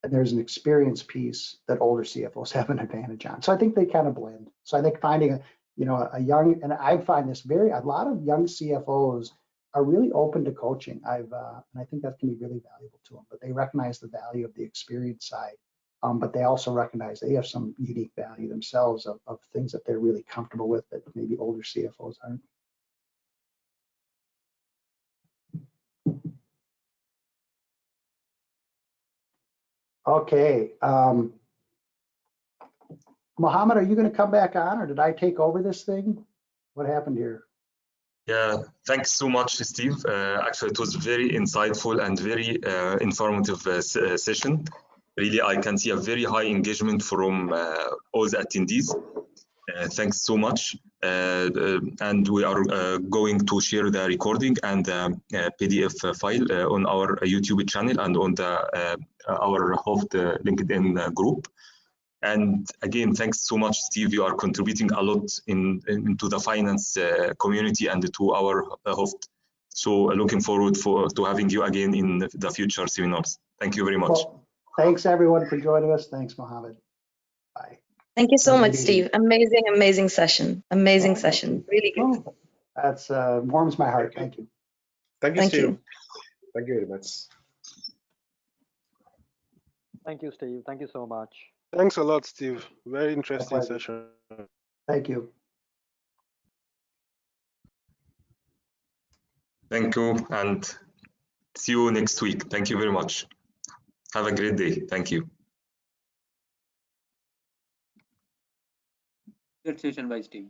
and there's an experience piece that older CFOs have an advantage on. So I think they kind of blend. So I think finding you know, and I find this a lot of young CFOs are really open to coaching. And I think that can be really valuable to them, but they recognize the value of the experience side. But they also recognize they have some unique value themselves of things that they're really comfortable with that maybe older CFOs aren't. Okay. Mohammed, are you going to come back on, or did I take over this thing? What happened here? Yeah, thanks so much, Steve. Actually, it was very insightful and very informative session. Really, I can see a very high engagement from all the attendees. Thanks so much. And we are going to share the recording and the PDF file on our YouTube channel and on our HOFT LinkedIn group. And again, thanks so much, Steve. You are contributing a lot into the finance community and to our HOFT. So looking forward to having you again in the future seminars. Thank you very much. Well, thanks everyone for joining us. Thanks, Mohammed. Bye. Thank you so much, Steve. Amazing session. Amazing session. Really good. Oh, that's warms my heart. Thank you. Thank you, Thank Steve. you. Thank you very much. Thank you, Steve. Thank you so much. Thanks a lot, Steve. Very interesting session. Thank you. Thank you, and see you next week. Thank you very much. Have a great day. Thank you. Good session by Steve.